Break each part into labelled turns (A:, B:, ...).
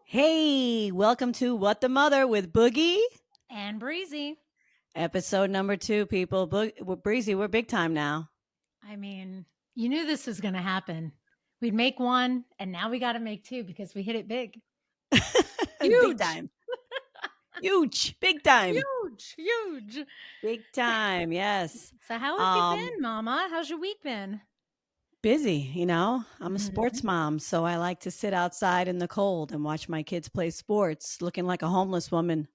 A: Hey, welcome to What the Mother with Boogie,
B: And Breezy.
A: episode number 2, people. Breezy, we're big time now.
B: I mean, you knew this was going to happen. We'd make one, and now we got to make two because we hit it big.
A: Big
B: Huge.
A: time. Huge. Big time.
B: Huge. Huge.
A: Big time. Yes.
B: So, how have you
A: Um,
B: been, Mama? How's your week been?
A: busy, you know. I'm a sports
B: Mhm.
A: mom, so I like to sit outside in the cold and watch my kids play sports, looking like a homeless woman.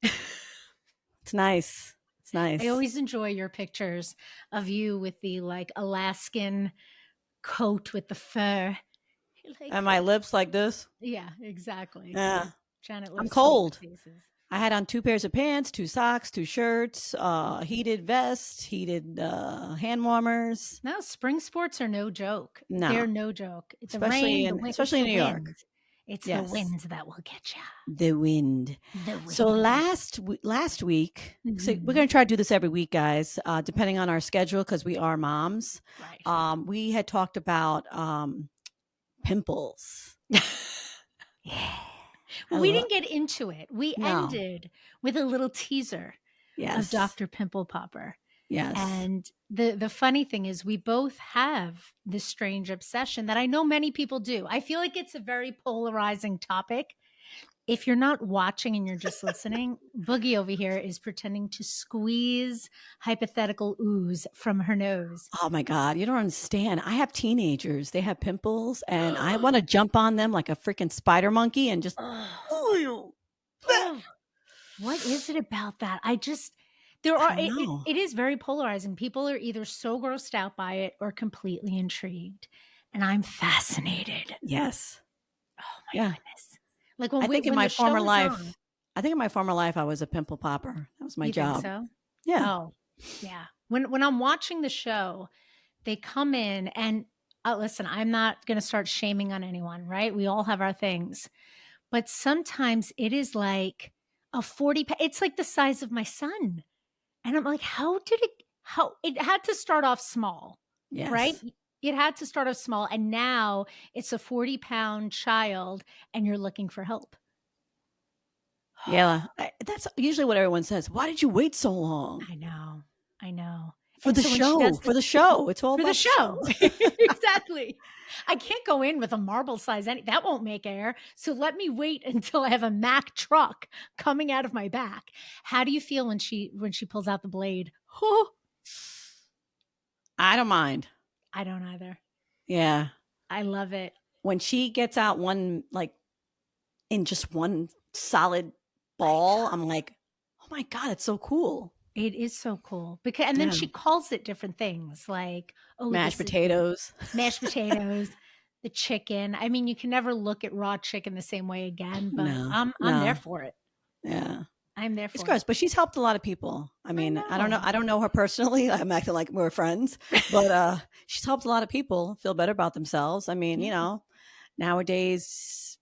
A: It's nice. It's
B: I
A: nice.
B: always enjoy your pictures of you with the Alaskan coat with the fur. You're
A: And my lips like this.
B: yeah, exactly.
A: Yeah.
B: Janet
A: I'm
B: loves sweet
A: cold.
B: faces.
A: I had on 2 pairs of pants, 2 socks, 2 shirts, heated vest, heated, hand warmers.
B: No, spring sports are no joke. They're
A: No,
B: no joke. The
A: especially
B: rain, the
A: in
B: wind, it's
A: especially in
B: the
A: New York.
B: wind. It's the
A: Yes,
B: winds that will get you.
A: the wind.
B: The
A: So
B: wind.
A: last week, so we're
B: Mhm.
A: gonna try to do this every week, guys, depending on our schedule because we are moms.
B: Right.
A: We had talked about, pimples. Yeah,
B: Well,
A: I
B: we
A: love.
B: didn't get into it. We
A: No.
B: ended with a little teaser of
A: Yes.
B: Dr. Pimple Popper.
A: Yes.
B: And the funny thing is we both have this strange obsession that I know many people do. I feel like it's a very polarizing topic. If you're not watching and you're just listening, Boogie over here is pretending to squeeze hypothetical ooze from her nose.
A: Oh my god, you don't understand. I have teenagers, they have pimples, and I wanna jump on them like a freaking spider monkey and just,
B: Oh,
A: "Ooh, bleh."
B: oh, what is it about that? I just there
A: I
B: are
A: don't know.
B: it is very polarizing. People are either so grossed out by it or completely intrigued, and I'm fascinated.
A: Yes.
B: Oh my
A: Yeah.
B: goodness. Like when the show is on,
A: I think in my former life, I was a pimple popper. That was my
B: you think
A: job.
B: so?
A: Yeah.
B: Oh, yeah. When I'm watching the show, they come in and listen, I'm not going to start shaming on anyone, right? We all have our things. But sometimes it is like a 40 it's like the size of my son. And I'm like, how it had to start off small, right?
A: Yes.
B: It had to start off small and now it's a 40-pound child and you're looking for help.
A: Yeah. That's usually what everyone says. "Why did you wait so long?"
B: I know. I know.
A: For
B: And
A: the
B: so when she
A: show,
B: does
A: for the show. It's all
B: for the
A: about the show.
B: show. Exactly. I can't go in with a marble size that won't make air. So let me wait until I have a Mack truck coming out of my back. How do you feel when she pulls out the blade? Oh,
A: I don't mind.
B: I don't either.
A: Yeah.
B: I love it.
A: When she gets out one, like, in just one solid
B: I
A: ball,
B: know.
A: I'm like, "Oh my god, it's so cool."
B: It is so cool because and then
A: Yeah.
B: she calls it different things like, "Oh,
A: Mashed
B: this is the
A: potatoes.
B: mashed potatoes, the chicken." I mean, you can never look at raw chicken the same way again, but
A: No,
B: I'm there
A: no.
B: for it.
A: Yeah.
B: I'm there
A: It's
B: for
A: gross,
B: it.
A: but she's helped a lot of people. I
B: I
A: mean,
B: know.
A: I don't know her personally. I'm acting like we're friends, but, she's helped a lot of people feel better about themselves. I mean,
B: Yeah.
A: nowadays,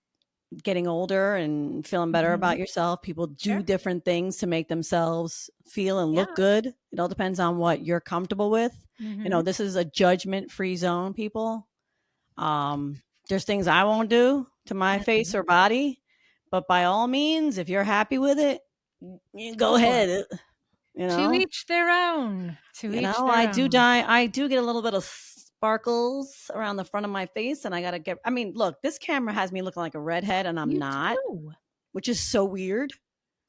A: getting older and feeling better about
B: Mhm.
A: yourself, people do
B: Sure.
A: different things to make themselves feel and look
B: Yeah.
A: good. It all depends on what you're comfortable with.
B: Mhm.
A: This is a judgment-free zone, people. There's things I won't do to my face
B: Mhm.
A: or body, but by all means, if you're happy with it, you go
B: Go for it.
A: ahead. You
B: To
A: know,
B: each their own. To each their
A: I do
B: own.
A: die. I do get a little bit of sparkles around the front of my face, and I gotta get. I mean, look, this camera has me looking like a redhead, and I'm
B: You
A: not,
B: do.
A: which is so weird.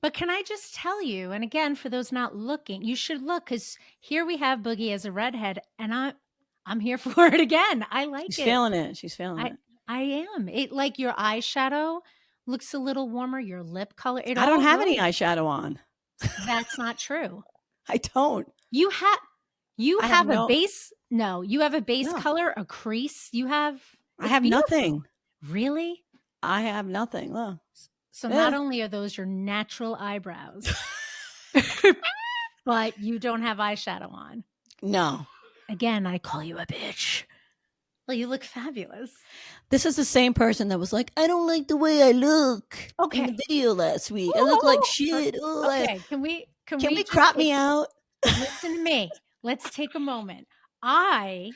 B: But can I just tell you, and again, for those not looking, you should look because here we have Boogie as a redhead, and I'm here for it again. I like
A: She's
B: it.
A: feeling it. She's feeling
B: I
A: it.
B: I am. It like your eyeshadow looks a little warmer, your lip color, it
A: I don't
B: all
A: have any
B: goes.
A: eyeshadow on.
B: That's not true.
A: I don't.
B: You have you
A: I have
B: have a
A: no.
B: base no, you have a base
A: No.
B: color, a crease. You have
A: I
B: it's
A: have
B: beautiful.
A: nothing.
B: Really?
A: I have nothing. Look.
B: So not
A: Yeah.
B: only are those your natural eyebrows, but you don't have eyeshadow on.
A: No.
B: Again, I call you a bitch. Well, you look fabulous.
A: This is the same person that was like, "I don't like the way I look in the
B: Okay.
A: video last week. I look like
B: Oh,
A: shit. Oh,
B: okay. Can
A: can
B: we
A: we
B: just
A: crop
B: take
A: me out?"
B: listen to me. Let's take a moment. I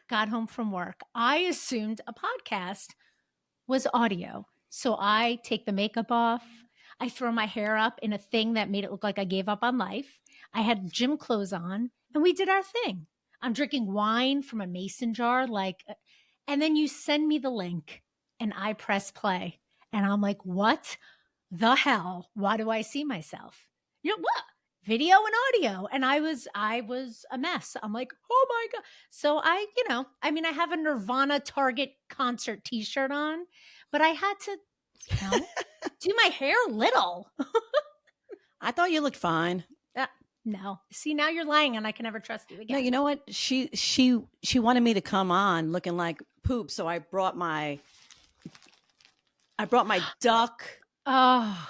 B: got home from work. I assumed a podcast was audio. So I take the makeup off. I throw my hair up in a thing that made it look like I gave up on life. I had gym clothes on and we did our thing. I'm drinking wine from a mason jar, and then you send me the link and I press play. And I'm like, what the hell? Why do I see myself? You know what? Video and audio. And I was a mess. I'm like, oh my God. So I have a Nirvana Target concert t-shirt on, but I had to, do my hair little.
A: I thought you looked fine.
B: Uh, no. See, now you're lying and I can never trust you
A: No,
B: again.
A: you know what? She wanted me to come on looking like poop, so I brought my duck
B: Oh,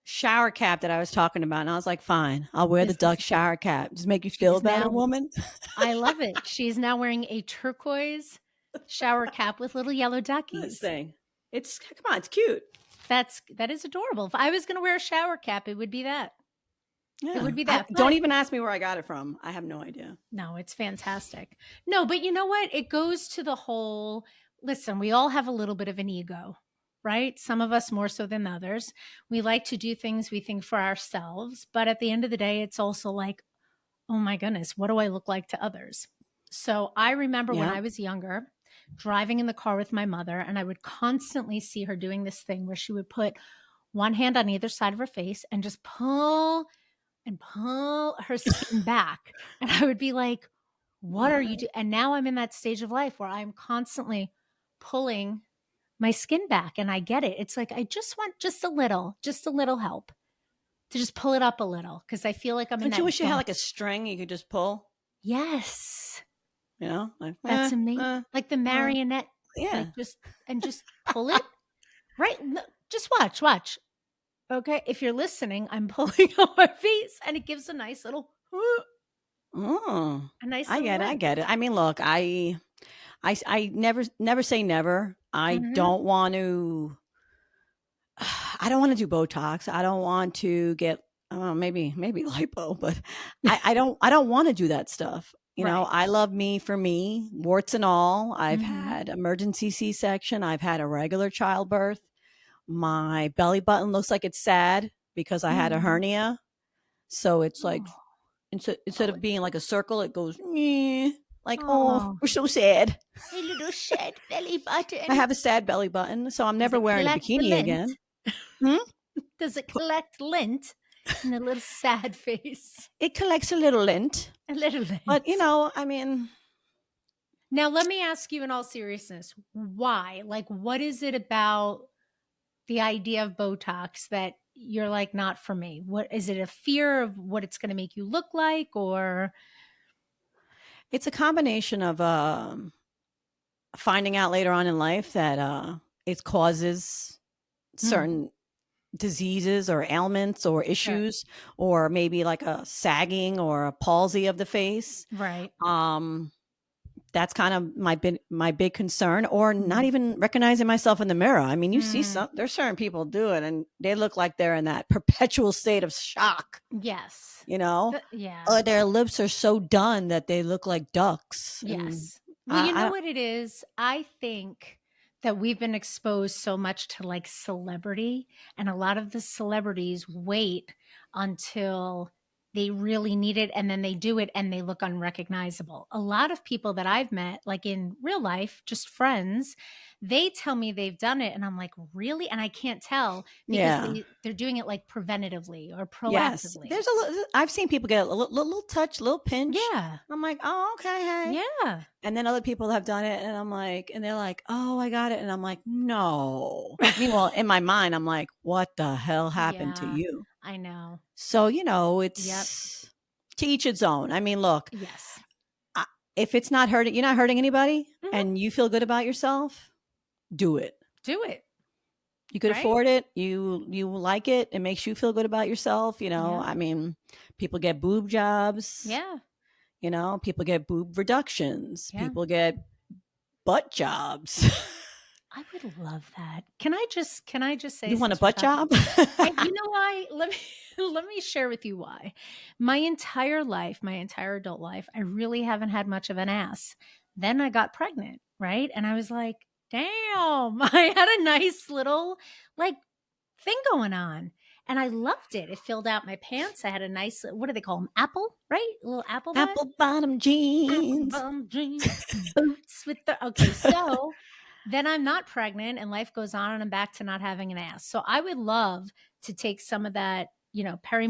A: shower cap that I was talking about, and I was like, "Fine, I'll wear the
B: this is
A: duck shower cap. Does it make you feel
B: she's
A: better,
B: now
A: woman?"
B: I love it. She's now wearing a turquoise shower cap with little yellow
A: This
B: duckies.
A: thing, it's come on, it's cute.
B: That is adorable. If I was going to wear a shower cap, it would be that. It
A: Yeah,
B: would be
A: I
B: that.
A: don't
B: But
A: even ask me where I got it from. I have no idea.
B: no, it's fantastic. No, but you know what? It goes to the whole listen, we all have a little bit of an ego, right? Some of us more so than others. We like to do things we think for ourselves, but at the end of the day, it's also like, oh my goodness, what do I look like to others? So I remember when
A: Yeah.
B: I was younger, driving in the car with my mother, and I would constantly see her doing this thing where she would put one hand on either side of her face and just pull and pull her skin back. And I would be like, what are you
A: What?
B: doing? And now I'm in that stage of life where I'm constantly pulling my skin back and I get it. It's like, I just want just a little help to just pull it up a little because I feel like I'm in
A: Don't you
B: that
A: wish you had
B: dump.
A: like a string you could just pull?
B: Yes.
A: You know, like
B: That's amazing. Like the marionette,
A: yeah.
B: like just pull it right. No, just watch. Okay. If you're listening, I'm pulling on my face and it gives a nice little,
A: Oh,
B: a nice
A: I
B: little
A: get it. I
B: lift.
A: get it. I mean, look, I never say never. I
B: Mm-hmm.
A: don't want to. I don't want to do Botox. I don't want to get maybe lipo, but I don't want to do that stuff. You know,
B: Right.
A: I love me for me, warts and all. I've
B: Mm-hmm.
A: had emergency C-section. I've had a regular childbirth. My belly button looks like it's sad because I had a
B: Mm.
A: hernia. So it's like
B: Oh,
A: instead
B: oh,
A: of being like a circle, it goes "Meh," like, oh,
B: oh,
A: we're so sad.
B: a little shed belly
A: I
B: button.
A: have a sad belly button, so I'm
B: Does
A: never
B: it
A: wearing a
B: collect the
A: bikini
B: lint?
A: again. Hmm?
B: Does it collect lint? And a little sad face.
A: It collects a little lint,
B: A little
A: but
B: lint.
A: I mean,
B: Now, let me ask you in all seriousness, why? Like, what is it about the idea of Botox that you're like, not for me? What is it, a fear of what it's going to make you look like? Or,
A: it's a combination of finding out later on in life that it causes
B: hmm,
A: certain diseases or ailments or
B: sure,
A: issues, or maybe like a sagging or a palsy of the face.
B: right.
A: Um, that's kind of my big concern, or not
B: Hmm.
A: even recognizing myself in the mirror. I mean, you see
B: Hmm.
A: some there's certain people do it and they look like they're in that perpetual state of shock,
B: Yes.
A: you know,
B: Yeah.
A: or their lips are so done that they look like ducks. And
B: Yes. Well, you
A: I
B: know
A: don't,
B: what it is? I think that we've been exposed so much to like celebrity, and a lot of the celebrities wait until they really need it and then they do it and they look unrecognizable. A lot of people that I've met, like in real life, just friends, they tell me they've done it and I'm like, "Really?" And I can't tell because
A: yeah.
B: they're doing it like preventatively or
A: Yes,
B: proactively.
A: there's a I've seen people get a little touch, little pinch.
B: Yeah.
A: I'm like, oh, okay, hey.
B: Yeah.
A: And then other people have done it, and I'm like, and they're like, oh, I got it, and I'm like, no. Meanwhile, in my mind, I'm like, what the hell happened to
B: Yeah.
A: you?
B: I know.
A: So
B: Yep.
A: it's to each its own. I mean, look,
B: Yes.
A: I, if it's not hurting, you're not hurting anybody,
B: Mhm.
A: and you feel good about yourself, do it.
B: Do it,
A: You could
B: right?
A: afford it. You like it. It makes you feel good about yourself.
B: Yeah.
A: I mean, people get boob jobs.
B: Yeah.
A: People get boob reductions.
B: Yeah.
A: People get butt jobs.
B: I would love that. Can I just say
A: You want a
B: since we're
A: butt
B: talking
A: job?
B: you know why? Let me let me share with you why. My entire life, my entire adult life, I really haven't had much of an ass. Then I got pregnant, right? And I was like, Damn. I had a nice little, like, thing going on, and I loved it. It filled out my pants. I had a nice, what do they call them? Apple, right? A little apple butt?
A: Apple bottom
B: Apple
A: jeans.
B: bum jeans, boots with the okay, so then I'm not pregnant and life goes on and I'm back to not having an ass. So I would love to take some of that, peri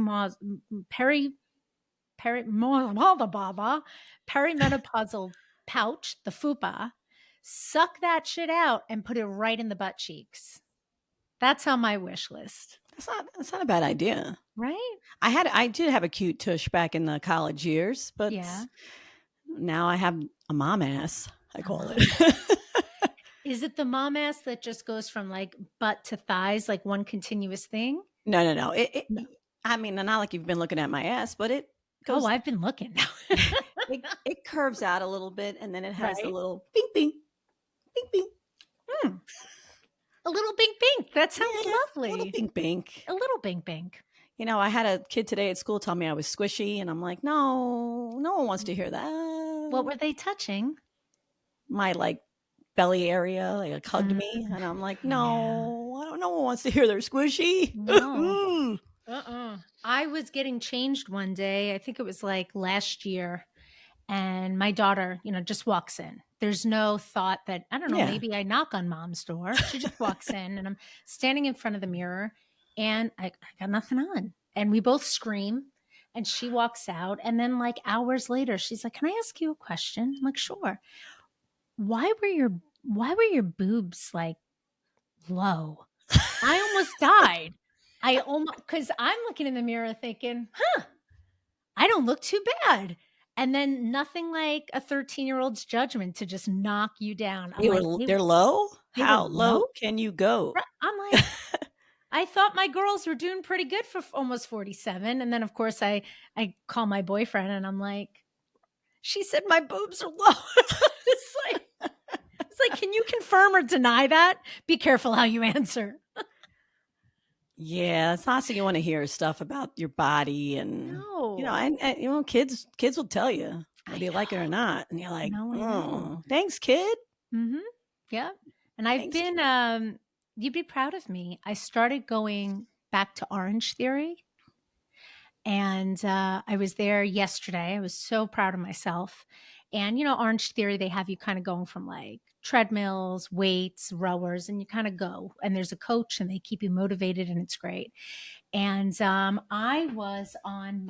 B: perimenopausal pouch, the fupa, suck that shit out and put it right in the butt cheeks. That's on my wish list,
A: That's not a bad idea.
B: right?
A: I did have a cute tush back in the college years, but
B: Yeah,
A: now I have a mom ass, I
B: a
A: call
B: mom
A: it.
B: Is it the mom ass that just goes from, like, butt to thighs, like, one continuous thing?
A: No, no, no.
B: No.
A: I mean, not like you've been looking at my ass, but it
B: Oh,
A: goes
B: I've been looking.
A: it curves out a little bit and then it has the
B: Right?
A: little bing bing bing bing.
B: Hmm, a little bink bink. That sounds
A: Yeah, a little
B: lovely.
A: bing bink.
B: A little bink bink.
A: I had a kid today at school tell me I was squishy, and I'm like, no, no one wants to hear
B: What
A: that.
B: were they touching?
A: My like belly area, like hugged
B: Mm,
A: me, and I'm like,
B: yeah.
A: no, I don't. No one wants to hear they're squishy.
B: No. I was getting changed one day. I think it was, like, last year, and my daughter, just walks in. There's no thought that, I don't know,
A: Yeah.
B: maybe I knock on mom's door. She just walks in and I'm standing in front of the mirror and I got nothing on. And we both scream and she walks out. And then, like, hours later, she's like, "Can I ask you a question?" I'm like, "Sure." Why were your boobs, like, low? I almost died. I almost, because I'm looking in the mirror thinking, huh, I don't look too bad. And then nothing like a 13-year-old's judgment to just knock you down. I'm like,
A: They're low.
B: they were
A: How
B: low?
A: low can you go?
B: I'm like, I thought my girls were doing pretty good for almost 47. And then, of course, I call my boyfriend and I'm like, she said my boobs are low. It's like, can you confirm or deny that? Be careful how you answer.
A: Yeah, it's not so you want to hear stuff about your body, and
B: No,
A: kids will tell you
B: I
A: whether you like it or not, and you're like,
B: know, I know.
A: oh, thanks, kid.
B: Mhm. Yeah. And I've
A: Thanks.
B: been, you'd be proud of me. I started going back to Orange Theory, and I was there yesterday. I was so proud of myself. And, Orange Theory, they have you kind of going from, like, treadmills, weights, rowers, and you kind of go. And there's a coach, and they keep you motivated, and it's great. And I was on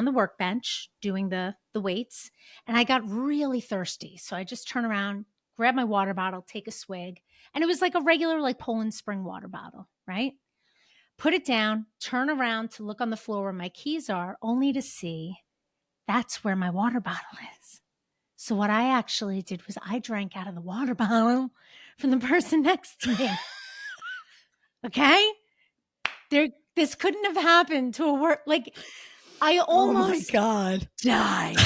B: the workbench doing the weights, and I got really thirsty. So I just turn around, grab my water bottle, take a swig, and it was like a regular, like, Poland Spring water bottle, right? Put it down, turn around to look on the floor where my keys are, only to see that's where my water bottle is. So what I actually did was I drank out of the water bottle from the person next to me. Okay? This couldn't have happened to a work, like, I
A: Oh my
B: almost
A: god.
B: died.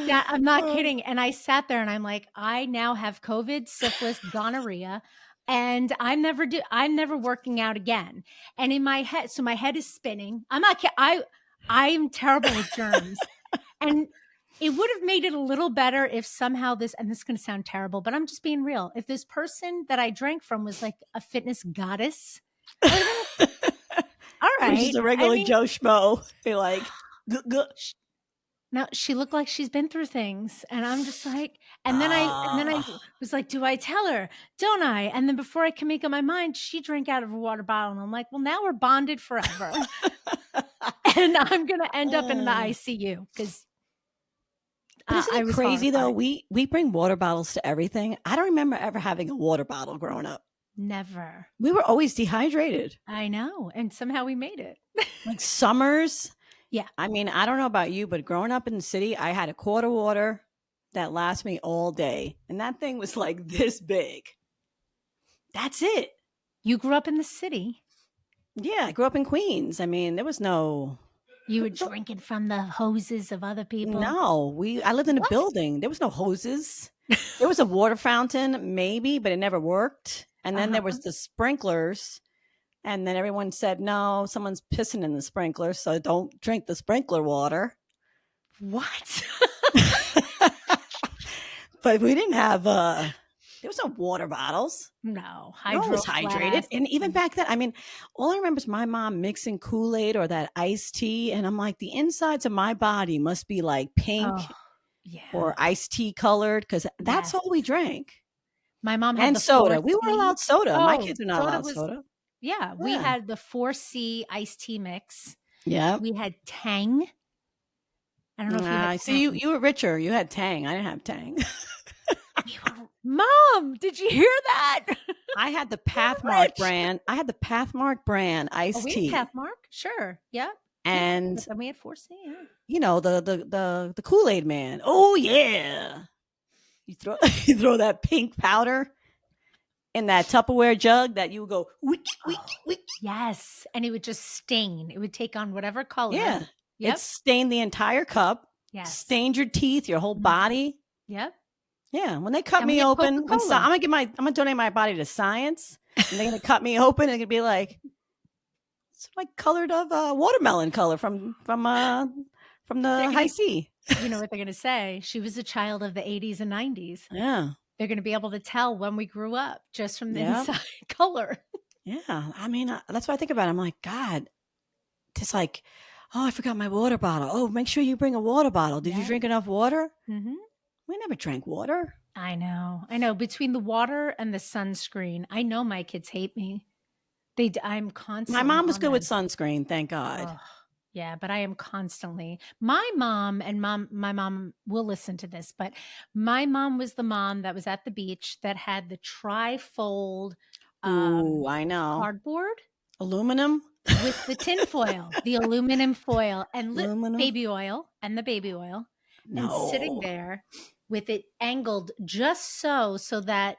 B: Yeah, I'm not
A: Oh.
B: kidding. And I sat there and I'm like, I now have COVID, syphilis, gonorrhea, and I'm never working out again. And in my head, so my head is spinning. I'm terrible with germs. And it would have made it a little better if somehow and this is going to sound terrible, but I'm just being real. If this person that I drank from was like a fitness goddess, I would have been all
A: Or just
B: right.
A: a
B: I
A: regular
B: mean,
A: Joe Schmo. Be like, "Guh."
B: no, she looked like she's been through things, and I'm just like, and then I
A: Ah.
B: was like, "Do I tell her? Don't I?" And then before I can make up my mind, she drank out of a water bottle, and I'm like, "Well, now we're bonded forever." And I'm gonna end up in the
A: Uh,
B: ICU because
A: but isn't
B: I
A: it
B: was
A: crazy though?
B: horrified.
A: We bring water bottles to everything. I don't remember ever having a water bottle growing up.
B: Never.
A: We were always dehydrated.
B: I know, and somehow we made it.
A: Like summers.
B: Yeah.
A: I mean, I don't know about you, but growing up in the city, I had a quart of water that lasts me all day. And that thing was like this big. That's it.
B: You grew up in the city.
A: Yeah, I grew up in Queens. I mean, there was
B: You were drinking from the hoses of other people.
A: no, I lived in a
B: What?
A: building. There was no hoses. There was a water fountain, maybe, but it never worked. And then there
B: Uh-huh.
A: was the sprinklers. And then everyone said, no, someone's pissing in the sprinkler, so don't drink the sprinkler water.
B: What?
A: But we didn't have, there was no water bottles.
B: No,
A: No one
B: Hydro
A: was hydrated.
B: Flask.
A: And even
B: And
A: back then, I mean, all I remember is my mom mixing Kool-Aid or that iced tea. And I'm like, the insides of my body must be like
B: oh,
A: pink
B: yeah.
A: or iced tea colored because that's
B: Yes.
A: all we drank.
B: My mom had
A: And
B: the
A: soda. We were
B: 4C.
A: allowed soda. My
B: Oh,
A: kids are not
B: soda
A: allowed
B: was
A: soda.
B: yeah, we
A: Yeah.
B: had the 4C iced tea mix.
A: Yeah.
B: We had Tang. I don't know if you had
A: See, you
B: Tang.
A: you were richer. You had Tang. I didn't have Tang.
B: Mom, did you hear that?
A: I had the
B: We're
A: Pathmark
B: rich.
A: brand. I had the Pathmark brand
B: Oh,
A: iced
B: we had
A: tea.
B: Pathmark. Sure. Yeah. Yeah.
A: And
B: But then we had 4C. Yeah.
A: you know, the Kool-Aid man. Oh yeah. You throw you throw that pink powder in that Tupperware jug that you would go wiki wiki
B: Oh,
A: wiki.
B: yes. And it would just stain. It would take on whatever color.
A: Yeah. It
B: Yep.
A: stained the entire cup,
B: Yes.
A: stained your teeth, your whole
B: Mhm.
A: body.
B: Yep.
A: Yeah, when they cut
B: And we
A: me
B: had
A: open,
B: Coca-Cola.
A: I'm gonna donate my body to science, and they're gonna cut me open, and it's gonna be like it's like colored of watermelon color from
B: They're
A: the
B: gonna
A: high C.
B: you know what they're gonna say? She was a child of the 80s and 90s.
A: Yeah,
B: They're gonna be able to tell when we grew up just from the
A: yeah,
B: inside color.
A: yeah. I mean, that's what I think about. I'm like, God, it's like, oh, I forgot my water bottle. Oh, make sure you bring a water bottle. Did you
B: Yes.
A: drink enough water?
B: Mhm.
A: We never drank water.
B: I know. I know. Between the water and the sunscreen, I know my kids hate me. I'm
A: My
B: constantly
A: mom was
B: on
A: good with
B: them.
A: sunscreen, thank God.
B: Oh, yeah, but I am constantly my mom and my mom will listen to this, but my mom was the mom that was at the beach that had the tri-fold
A: Ooh, I know.
B: cardboard
A: Aluminum,
B: with the tin foil, the aluminum foil and
A: aluminum.
B: baby oil and the baby oil and sitting
A: No,
B: there with it angled just so that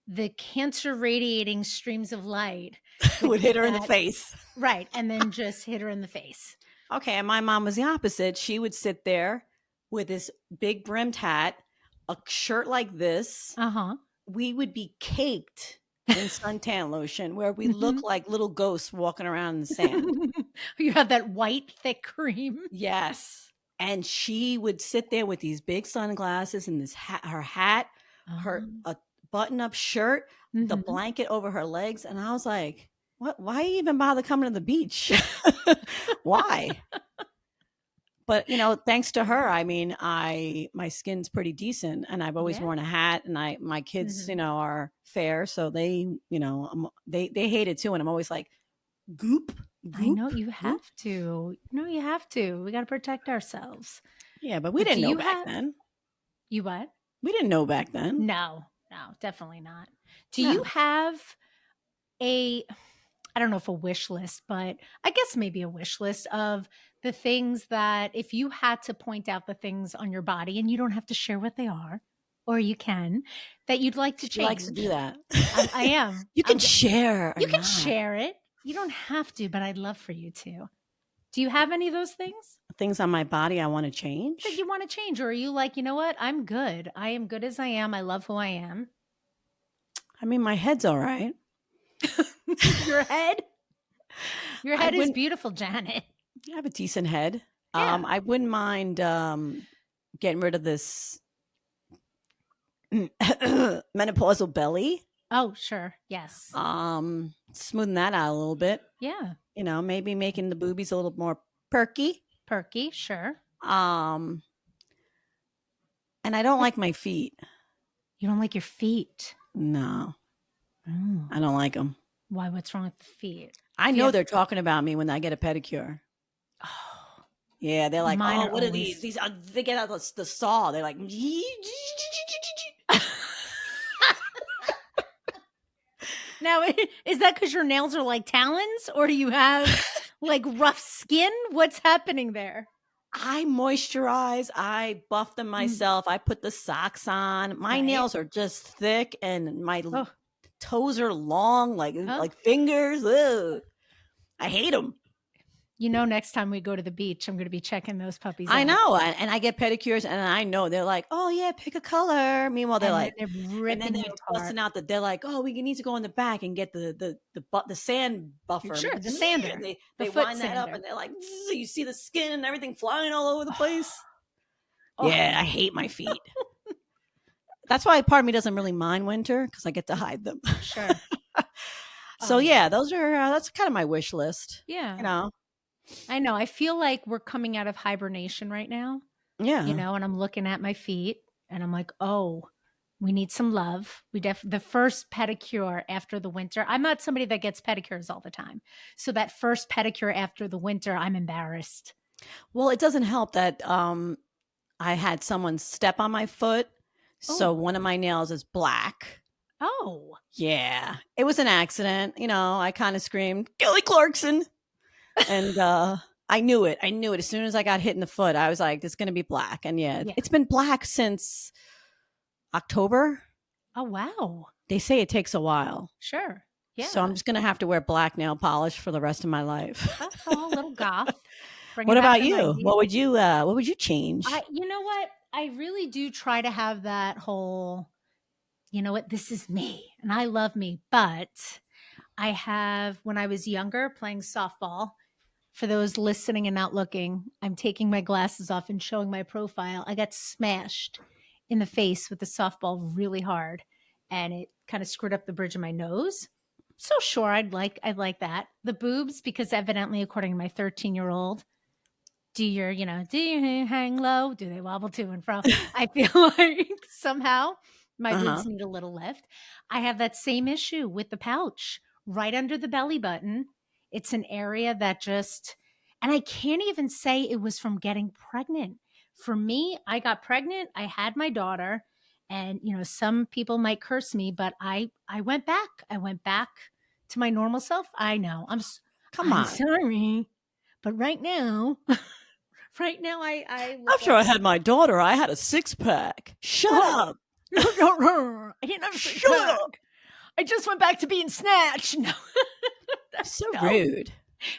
B: the cancer radiating streams of light would
A: would hit
B: hit
A: her in the
B: that
A: face.
B: right and then just hit her in the face.
A: Okay, and my mom was the opposite. She would sit there with this big brimmed hat, a shirt like this.
B: Uh-huh.
A: We would be caked in suntan lotion where we look like little ghosts walking around in the sand.
B: You have that white thick cream.
A: Yes. And she would sit there with these big sunglasses and this her hat, her
B: Um,
A: a button-up shirt, the
B: mhm.
A: blanket over her legs, and I was like, "What? Why even bother coming to the beach? Why?" But you know, thanks to her, I mean, I my skin's pretty decent, and I've always
B: Yeah.
A: worn a hat, and my kids, you
B: Mhm.
A: know, are fair, so they, you know, they hate it too, and I'm always like, goop,
B: I know
A: goop,
B: you
A: goop.
B: have to. No, you have to. We gotta protect ourselves.
A: Yeah, but we
B: But do
A: didn't know
B: you
A: back
B: have
A: then.
B: you what?
A: We didn't know back then.
B: No. No, definitely not. Do you
A: No.
B: have a I don't know if a wish list, but I guess maybe a wish list of the things that if you had to point out the things on your body and you don't have to share what they are, or you can, that you'd like to
A: She likes to do
B: change.
A: that.
B: I am.
A: You can share or
B: You can
A: not.
B: share it. You don't have to, but I'd love for you to. Do you have any of those things
A: Things on my body I want to
B: that
A: change.
B: you want to change? Or are you like, you know what? I'm good. I am good as I am. I love who I am.
A: I mean, my head's all right.
B: Your head? Your
A: I
B: head is
A: wouldn't
B: beautiful, Janet.
A: I have a decent head.
B: Yeah.
A: I wouldn't mind getting rid of this menopausal belly.
B: Oh, sure. Yes.
A: Smoothing that out a little bit.
B: Yeah.
A: You know, maybe making the boobies a little more perky.
B: Perky, sure.
A: Um, and I don't
B: What
A: like my feet.
B: you don't like your feet.
A: No,
B: Oh.
A: I don't like them.
B: Why? What's wrong with the feet?
A: I
B: Do you
A: know
B: have
A: they're talking about me when I get a pedicure.
B: oh,
A: Yeah, they're like,
B: mine
A: "Oh,
B: are
A: what are these?
B: always
A: These they get out the saw. They're like,
B: Now, is that because your nails are like talons, or do you have like rough skin? What's happening there?
A: I moisturize. I buff them
B: Mm,
A: myself. I put the socks on. My
B: right.
A: nails are just thick, and my
B: Oh,
A: toes are long,
B: oh.
A: like fingers. Ugh. I hate them.
B: You know, next time we go to the beach, I'm going to be checking those puppies
A: I
B: out.
A: know, and I get pedicures, and I know they're like, "Oh yeah, pick a color." Meanwhile, they're
B: And then
A: like,
B: they're
A: and then
B: ripping
A: they're
B: you
A: busting
B: apart.
A: out that they're like, "Oh, we need to go in the back and get the sand buffer."
B: Sure,
A: And
B: the sander, the
A: they
B: foot
A: wind that up,
B: sander.
A: and they're like, "Zzz," you see the skin and everything flying all over the place.
B: Oh,
A: Yeah, I hate my feet. That's why part of me doesn't really mind winter because I get to hide them.
B: Sure.
A: So
B: Oh,
A: yeah,
B: yeah.
A: those are that's kind of my wish list. You
B: Yeah.
A: know,
B: I know. I feel like we're coming out of hibernation right now,
A: yeah.
B: and I'm looking at my feet and I'm like, "Oh, we need some love." The first pedicure after the winter. I'm not somebody that gets pedicures all the time. So that first pedicure after the winter, I'm embarrassed.
A: Well, it doesn't help that I had someone step on my foot, so
B: Oh.
A: one of my nails is black.
B: Oh.
A: Yeah, it was an accident. I kind of screamed, "Kelly Clarkson!" And I knew it. I knew it as soon as I got hit in the foot. I was like, "It's going to be black." And yeah,
B: Yeah.
A: it's been black since October.
B: Oh, wow.
A: They say it takes a while.
B: Sure.
A: So I'm
B: Yeah.
A: just gonna have to wear black nail polish for the rest of my life.
B: That's all a little goth.
A: What
B: Bringing back
A: about
B: the
A: you?
B: 90s.
A: What would you change?
B: You know what? I really do try to have that whole, you know what, this is me and I love me. But I have, when I was younger playing softball, for those listening and not looking, I'm taking my glasses off and showing my profile. I got smashed in the face with the softball really hard and it kind of screwed up the bridge of my nose. So sure, I'd like that. The boobs, because evidently, according to my 13-year-old, do you hang low? Do they wobble to and fro? I feel like somehow my
A: Uh-huh.
B: boobs need a little lift. I have that same issue with the pouch right under the belly button. It's an area that just, and I can't even say it was from getting pregnant. For me, I got pregnant, I had my daughter, and some people might curse me, but I went back. I went back to my normal self. I know.
A: Come
B: I'm
A: on.
B: sorry, but right now right now, I look
A: After
B: like
A: I had my daughter, I had a six pack. Shut up.
B: I didn't have a six
A: Shut
B: pack.
A: up.
B: I just went back to being snatched. No,
A: So
B: no.
A: rude.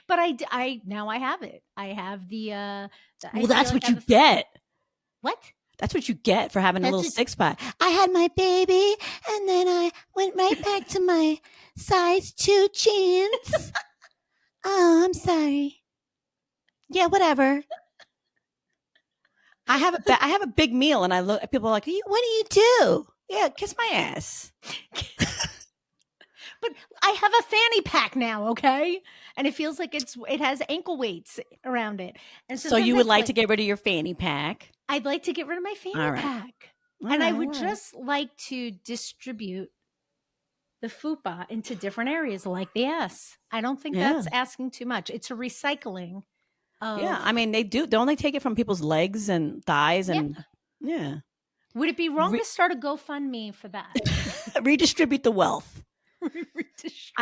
B: But I now I have it. I have I
A: Well,
B: feel
A: that's
B: like
A: what
B: I have
A: you
B: a
A: get.
B: what?
A: That's what you get for having a
B: That's
A: little
B: just
A: six pack. I had my baby and then I went right back to my size 2 jeans. Oh, I'm sorry. Yeah, whatever. I have a big meal and I look people are like, what do you do? Yeah, kiss my ass.
B: but I have a fanny pack now, okay? And it feels like it has ankle weights around it. And
A: So
B: sometimes
A: you
B: I
A: would like
B: play
A: to get rid of your fanny pack.
B: I'd like to get rid of my fanny
A: All right.
B: pack.
A: All
B: And I
A: right.
B: would
A: All right.
B: just like to distribute the fupa into different areas like the S. I don't think
A: Yeah.
B: that's asking too much. It's a recycling
A: Yeah.
B: of
A: I mean, they do. Don't they take it from people's legs and thighs
B: yeah.
A: and yeah.
B: Would it be wrong to
A: Re-
B: start a GoFundMe for that?
A: redistribute the wealth. I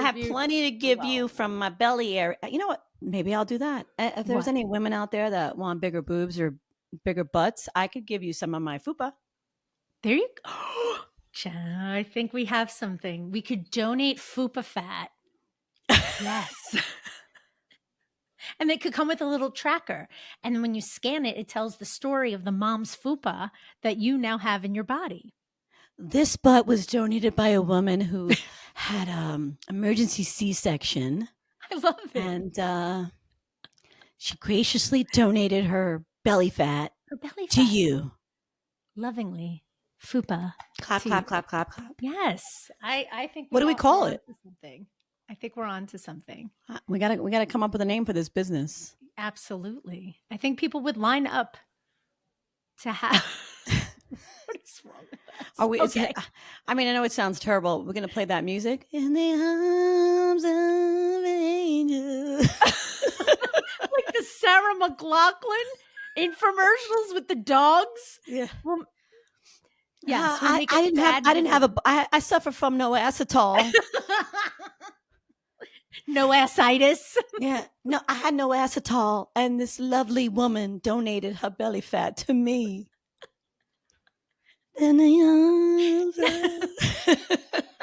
A: have
B: Redistribute
A: plenty to
B: the
A: give you
B: wealth.
A: from my belly area. You know what? Maybe I'll do that. If there's
B: What?
A: any women out there that want bigger boobs or bigger butts, I could give you some of my fupa.
B: There you go. Jenna, I think we have something. We could donate fupa fat. Yes. And they could come with a little tracker. And when you scan it, it tells the story of the mom's fupa that you now have in your body.
A: This butt was donated by a woman who had emergency C-section,
B: I love it.
A: and she graciously donated her belly fat
B: Her belly
A: to
B: fat.
A: you.
B: Lovingly. Fupa.
A: Clap,
B: To
A: clap,
B: you.
A: clap, clap, clap.
B: Yes. I think
A: What do we
B: we're
A: call
B: on
A: it?
B: to something. I think we're on to something.
A: We gotta come up with a name for this business.
B: Absolutely. I think people would line up to have what is wrong with
A: Are
B: us?
A: we?
B: Okay.
A: I mean, I know it sounds terrible. We're gonna play that music in the arms of an angel.
B: Like the Sarah McLachlan infomercials with the dogs.
A: Yeah.
B: Well, yes, we'll make
A: I
B: a
A: didn't have.
B: bad
A: I didn't have
B: video.
A: a. I suffer from no acetol.
B: No assitis.
A: Yeah. No, I had no acetol, and this lovely woman donated her belly fat to me. In the arms of-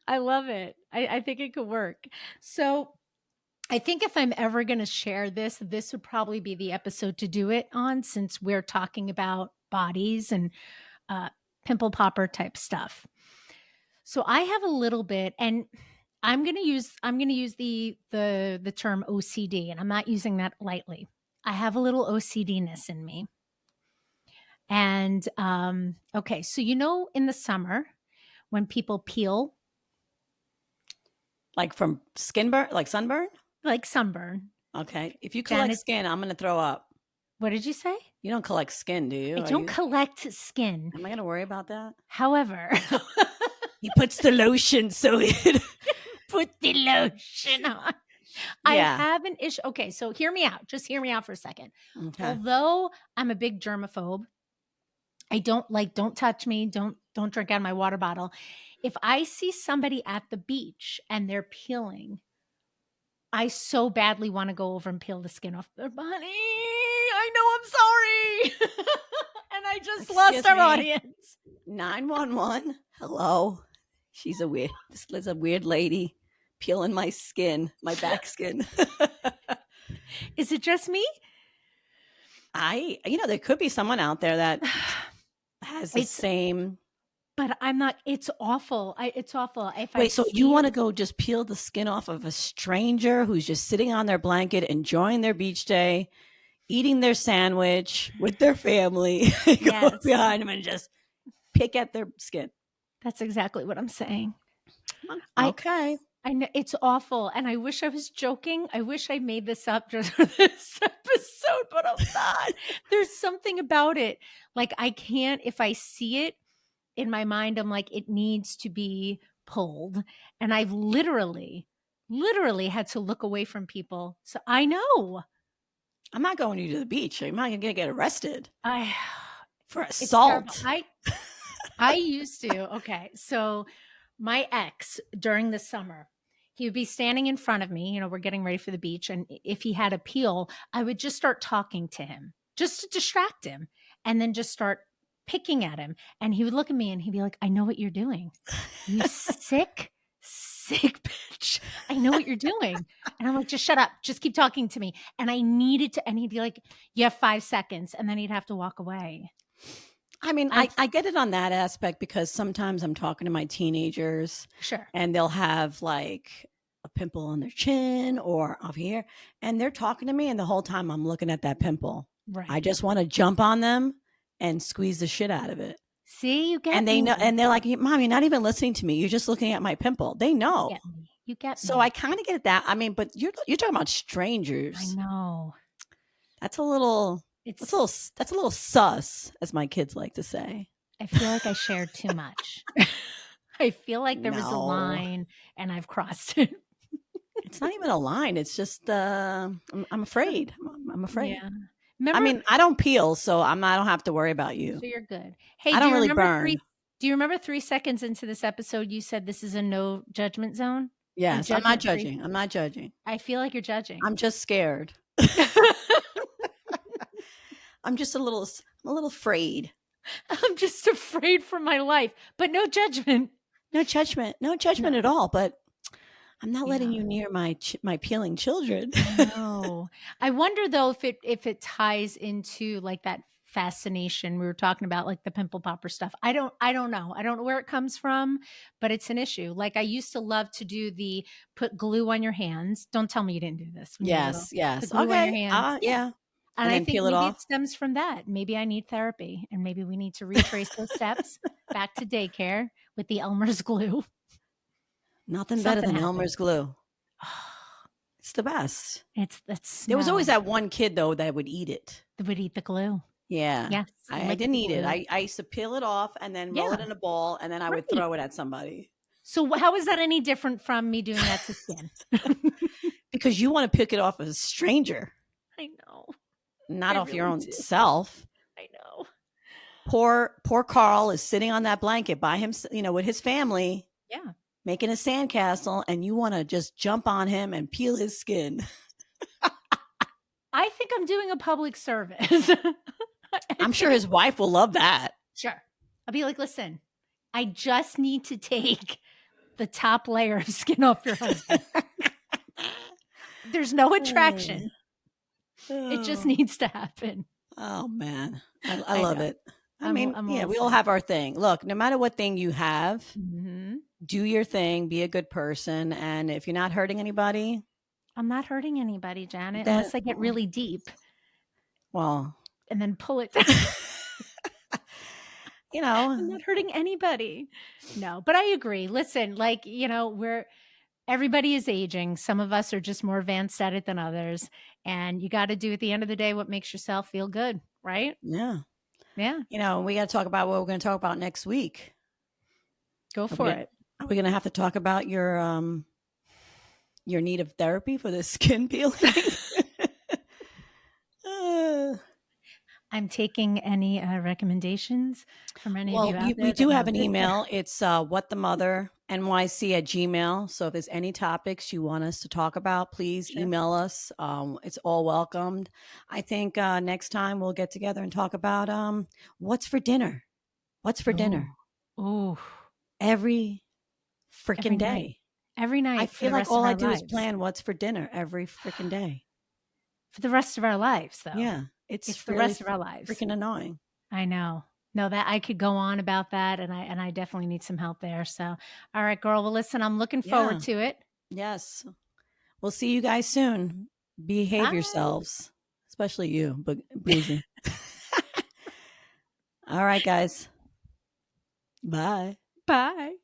B: I love it. I think it could work. So I think if I'm ever going to share this, this would probably be the episode to do it on, since we're talking about bodies and uh, pimple popper type stuff. So I have a little bit, and I'm going to use the term OCD, and I'm not using that lightly. I have a little OCDness in me, And okay, so in the summer when people peel,
A: Like from skin burn, like sunburn?
B: like sunburn.
A: Okay. If you collect
B: Janet,
A: skin, I'm gonna throw up.
B: what did you say?
A: You don't collect skin, do
B: I
A: you? Are
B: don't
A: you?
B: collect skin.
A: Am I gonna worry about that?
B: However,
A: He puts the lotion so it.
B: put the lotion on. I
A: Yeah.
B: have an issue. Okay, so hear me out. Just hear me out for a second.
A: Okay.
B: Although I'm a big germaphobe, I don't touch me, don't drink out of my water bottle. If I see somebody at the beach and they're peeling, I so badly want to go over and peel the skin off their body. I know, I'm sorry. And I just lost
A: Excuse
B: our
A: me.
B: audience.
A: 911. Hello. This is a weird lady peeling my skin, my back skin.
B: Is it just me?
A: There could be someone out there that has the
B: It's
A: same.
B: but I'm not it's awful. It's awful. If I
A: Wait, so you
B: see
A: want
B: it,
A: to go just peel the skin off of a stranger who's just sitting on their blanket, enjoying their beach day, eating their sandwich with their family, go
B: yes,
A: behind them and just pick at their skin?
B: that's exactly what I'm saying.
A: Oh,
B: I
A: okay.
B: I know it's awful, and I wish I was joking. I wish I made this up just for this episode, but I'm not. There's something about it. Like I can't if I see it in my mind, I'm like, it needs to be pulled. And I've literally had to look away from people. So I know.
A: I'm not going you to the beach. I'm not going to get arrested
B: I
A: for
B: it's terrible.
A: assault.
B: I used to. Okay. So my ex during the summer, he would be standing in front of me, we're getting ready for the beach. And if he had a peel, I would just start talking to him just to distract him and then just start picking at him. And he would look at me and he'd be like, I know what you're doing. You sick bitch. I know what you're doing. And I'm like, just shut up. Just keep talking to me. And I needed to, and he'd be like, you have 5 seconds. And then he'd have to walk away.
A: I mean,
B: I'm
A: I get it on that aspect because sometimes I'm talking to my teenagers
B: sure.
A: and they'll have like a pimple on their chin or off here, and they're talking to me, and the whole time I'm looking at that pimple. I
B: Right.
A: just want to jump on them and squeeze the shit out of it.
B: See, you
A: And
B: get
A: they know,
B: me.
A: and they're like, Mom, you're not even listening to me. You're just looking at my pimple. They
B: You
A: know.
B: get me. You get
A: So I
B: me.
A: kind of get that. I mean, but you're talking about
B: I
A: strangers.
B: know.
A: That's a little
B: It's
A: that's a little sus, as my kids like to say.
B: I feel like I shared too much. I feel like there was a
A: No.
B: line and I've crossed it.
A: It's not even a line. It's just I'm afraid. I'm afraid.
B: Yeah.
A: I
B: Remember
A: mean, I don't peel, so I don't have to worry about you.
B: so you're good. Hey,
A: I don't really burn.
B: do you remember 3 seconds into this episode you said this is a no judgment zone? A
A: Yes, I'm not
B: judgment free?
A: judging. I'm not judging.
B: I feel like you're judging.
A: I'm just scared. I'm just I'm a little afraid.
B: I'm just afraid for my life, but no judgment.
A: No judgment. No judgment
B: No.
A: at all, but I'm not letting
B: Yeah.
A: you near my peeling children.
B: I know. I wonder though if it ties into like that fascination we were talking about, like the pimple popper stuff. I don't know. I don't know where it comes from, but it's an issue. Like I used to love to do the put glue on your hands. Don't tell me you didn't do this when you were little.
A: Yes,
B: Put
A: yes.
B: glue on your
A: Okay.
B: hands. Yeah.
A: Yeah.
B: And
A: And
B: I
A: then
B: think
A: peel it
B: maybe
A: off.
B: it stems from that. Maybe I need therapy and maybe we need to retrace those steps back to daycare with the Elmer's glue.
A: Nothing better
B: Something
A: than
B: happened.
A: Elmer's glue. It's the best.
B: It's that
A: There was always
B: smell
A: that one kid though that would eat it.
B: that would eat the glue.
A: Yeah.
B: Yes,
A: I
B: lick
A: didn't
B: the
A: eat it.
B: glue.
A: I used to peel it off and then roll it
B: Yeah,
A: in a ball, and then I would
B: right.
A: throw it at somebody.
B: So how is that any different from me doing that to skin?
A: Because you want to pick it off of a stranger,
B: I know.
A: not
B: I
A: off your
B: really
A: own
B: do.
A: self.
B: I know.
A: Poor Carl is sitting on that blanket by him, with his family,
B: Yeah.
A: making a sandcastle, and you want to just jump on him and peel his skin.
B: I think I'm doing a public service.
A: I'm sure his wife will love that.
B: Sure. I'll be like, listen, I just need to take the top layer of skin off your husband. There's no attraction. It just needs to happen.
A: Oh man, I
B: I
A: love
B: know.
A: it. I
B: I'm
A: mean, yeah,
B: all
A: we all
B: set.
A: have our thing. Look, no matter what thing you have,
B: Mhm.
A: do your thing, be a good person, and if you're not hurting anybody,
B: I'm not hurting anybody, Janet,
A: then
B: unless I get really deep
A: well,
B: and then pull it down.
A: you
B: I'm
A: know,
B: not hurting anybody. No, but I agree. Listen, like, we're everybody is aging. Some of us are just more advanced at it than others, and you gotta do at the end of the day what makes yourself feel good, right?
A: yeah.
B: Yeah,
A: We got to talk about what we're going to talk about next week.
B: go
A: Are we
B: for
A: gonna,
B: it.
A: are we going to have to talk about your need of therapy for the skin peeling? uh,
B: I'm taking any, recommendations from any of
A: well,
B: you out
A: we
B: there that
A: do
B: know
A: have an
B: this.
A: email. It's whatthemothernyc@gmail. So if there's any topics you want us to talk about, please
B: Sure.
A: email us. It's all welcomed. I think next time we'll get together and talk about what's for dinner. What's for
B: Ooh.
A: dinner
B: Ooh,
A: every
B: every
A: freaking
B: night.
A: day.
B: Every
A: I
B: night for
A: feel
B: the
A: like
B: rest of
A: all I
B: our
A: do is
B: lives.
A: plan what's for dinner every freaking day.
B: For the rest of our lives, though.
A: Yeah,
B: It's
A: it's
B: the
A: really
B: rest of our lives.
A: freaking annoying.
B: I know. No, that I could go on about that, and I definitely need some help there, so, all right, girl, well, listen, I'm looking forward
A: Yeah.
B: to it.
A: Yes. We'll see you guys soon. Behave
B: Bye.
A: yourselves, especially you, Breezy. All right, guys. Bye.
B: Bye.